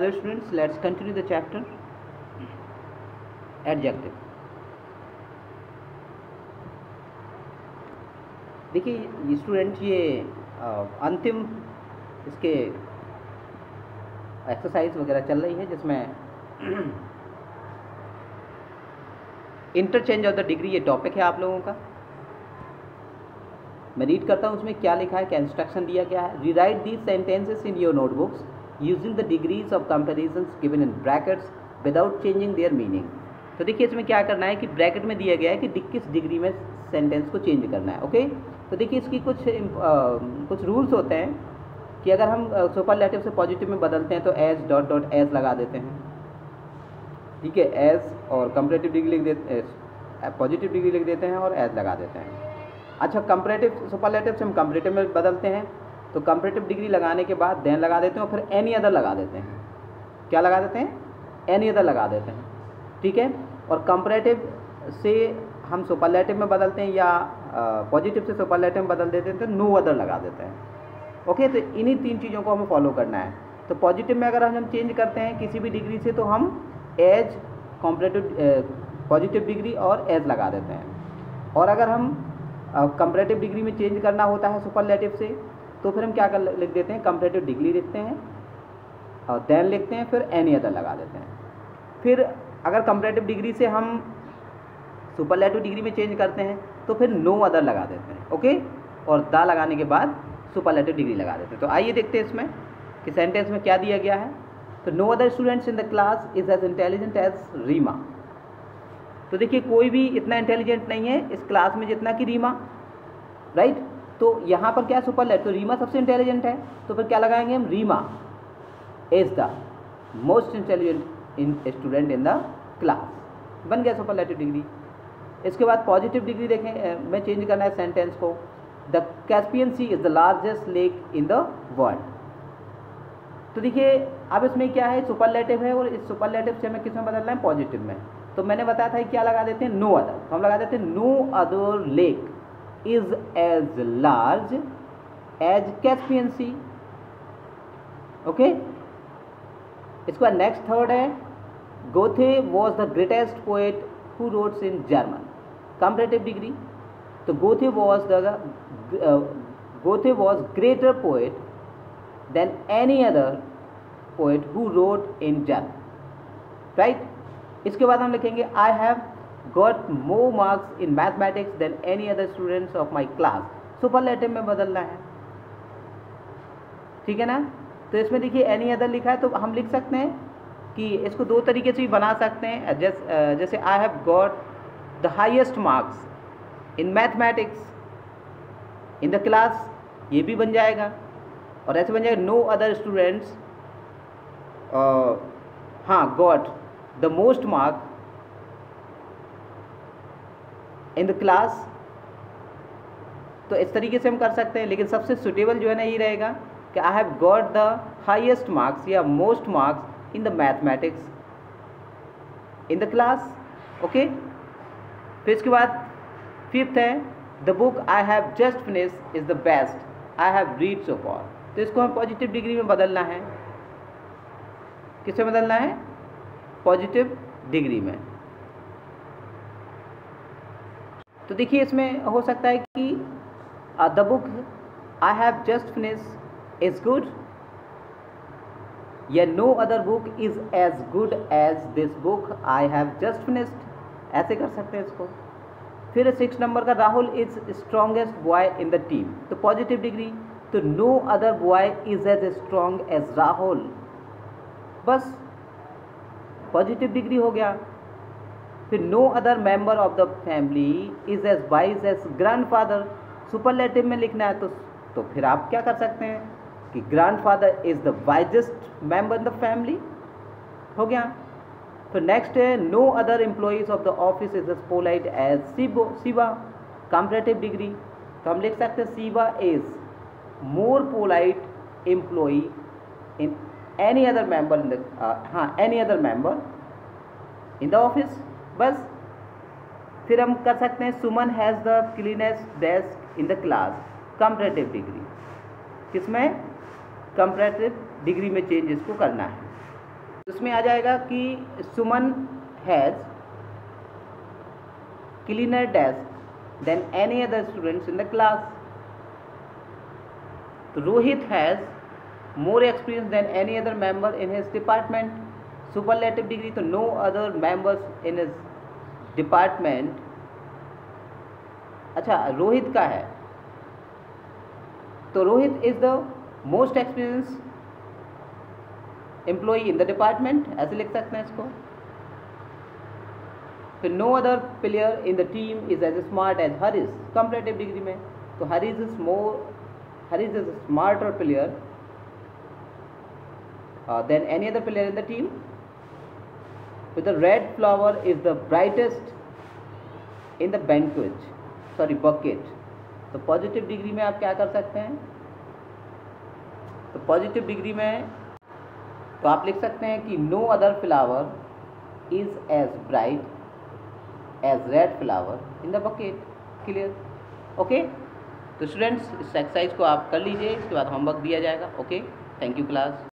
Hello students, let's continue the chapter adjective. देखिए student ये अंतिम इसके एक्सरसाइज वगैरह चल रही है जिसमें इंटरचेंज ऑफ द डिग्री ये टॉपिक है आप लोगों का। मैं रीड करता हूँ उसमें क्या लिखा है, क्या इंस्ट्रक्शन दिया गया है। Rewrite these sentences in your notebooks using the degrees of comparisons given in brackets without changing their meaning. तो देखिए इसमें क्या करना है कि ब्रैकेट में दिया गया है कि किस डिग्री में सेंटेंस को चेंज करना है। ओके, तो देखिए इसकी कुछ रूल्स होते हैं कि अगर हम सुपरलेटिव से पॉजिटिव में बदलते हैं तो एज डॉट डॉट एज लगा देते हैं, ठीक है, एज, और कंपैरेटिव डिग्री लिख देते, पॉजिटिव डिग्री लिख देते हैं और एज लगा देते हैं। अच्छा, कंपैरेटिव सुपरलेटिव से हम कंपैरेटिव में बदलते हैं तो कंपैरेटिव डिग्री लगाने के बाद देन लगा देते हैं और फिर एनी अदर लगा देते हैं। क्या लगा देते हैं? एनी अदर लगा देते हैं, ठीक है। और कंपैरेटिव से हम सुपरलेटिव में बदलते हैं या पॉजिटिव से सुपरलेटिव में बदल देते हैं तो नो अदर लगा देते हैं। ओके, तो इन्हीं तीन चीज़ों को हमें फॉलो करना है। तो पॉजिटिव में अगर हम चेंज करते हैं किसी भी डिग्री से तो हम एज, कंपैरेटिव, पॉजिटिव डिग्री और एज लगा देते हैं। और अगर हम कंपैरेटिव डिग्री में चेंज करना होता है सुपरलेटिव से तो फिर हम क्या लिख देते हैं, कंपैरेटिव डिग्री लिखते हैं और देन लिखते हैं, फिर एनी अदर लगा देते हैं। फिर अगर कंपैरेटिव डिग्री से हम सुपरलेटिव डिग्री में चेंज करते हैं तो फिर नो अदर लगा देते हैं। ओके, और दा लगाने के बाद सुपरलेटिव डिग्री लगा देते हैं। तो आइए देखते हैं इसमें कि सेंटेंस में क्या दिया गया है। तो no other students in the class is as intelligent as Reema. तो देखिए कोई भी इतना इंटेलिजेंट नहीं है इस क्लास में जितना कि रीमा, राइट। तो यहाँ पर क्या सुपरलेटिव, तो रीमा सबसे इंटेलिजेंट है तो फिर क्या लगाएंगे हम, Reema is the most intelligent student in the class, बन गया सुपरलेटिव डिग्री। इसके बाद पॉजिटिव डिग्री देखें में चेंज करना है सेंटेंस को। The Caspian sea is the largest lake in the world. तो देखिए अब इसमें क्या है, सुपरलेटिव है और इस सुपरलेटिव से हमें किस में बदलना है, पॉजिटिव में। तो मैंने बताया था क्या लगा देते हैं, नो अदर। तो हम लगा देते हैं no other lake is as large as Caspian sea. Okay, इसके बाद नेक्स्ट थर्ड है, Goethe was the greatest poet who wrote in German. Comparative degree, तो Goethe was greater poet than any other poet who wrote in German, right. इसके बाद हम लिखेंगे I have got more marks in mathematics than any other students of my class. Superlative में बदलना है, ठीक है ना। तो इसमें देखिए एनी अदर लिखा है तो हम लिख सकते हैं कि इसको दो तरीके से भी बना सकते हैं। जैसे I have got the highest marks in mathematics in the class, ये भी बन जाएगा। और ऐसे बन जाएगा no other students got the most mark in the class. तो इस तरीके से हम कर सकते हैं, लेकिन सबसे सुटेबल जो है ना ये रहेगा कि I have got the highest marks या most marks in the mathematics in the class. Okay, फिर इसके बाद फिफ्थ है, the book I have just finished is the best I have read so far. तो इसको हम पॉजिटिव डिग्री में बदलना है। किससे बदलना है, पॉजिटिव डिग्री में। तो देखिए इसमें हो सकता है कि the book I have just finished is good या no other book is as good as this book I have just finished, ऐसे कर सकते हैं इसको। फिर 6 नंबर का, Rahul is strongest boy in the team. तो पॉजिटिव डिग्री, तो no other boy is as strong as Rahul, बस पॉजिटिव डिग्री हो गया। फिर no other member of the family is as wise as grandfather. Superlative में लिखना है तो फिर आप क्या कर सकते हैं कि grandfather is the wisest member in the family, हो गया। फिर नेक्स्ट है, no other employees of the office is as polite as Shiva. Comparative degree, तो हम लिख सकते हैं Shiva is more polite employee in any other member in the any other member in the office, बस। फिर हम कर सकते हैं, Suman has the cleanest desk in the class. Comparative degree, किसमें, कंपैरेटिव डिग्री में चेंज इसको करना है। इसमें आ जाएगा कि Suman has cleaner desk than any other students in the class. तो Rohit has more experience than any other member in his department. Superlative degree, तो no other members in his department। अच्छा, रोहित का है तो Rohit is the most experience employee in the department, ऐसे लिख सकते हैं इसको। फिर no other player in the team is as smart as Harish, comparative degree में तो Harish is smarter player than any other player in the team. With the red flower is the brightest in the bucket. तो positive degree में आप क्या कर सकते हैं, तो पॉजिटिव डिग्री में तो आप लिख सकते हैं कि no other flower is as bright as red flower in the bucket. Clear? Okay, तो स्टूडेंट्स इस एक्सरसाइज को आप कर लीजिए, इसके बाद होमवर्क दिया जाएगा। Okay, thank you class.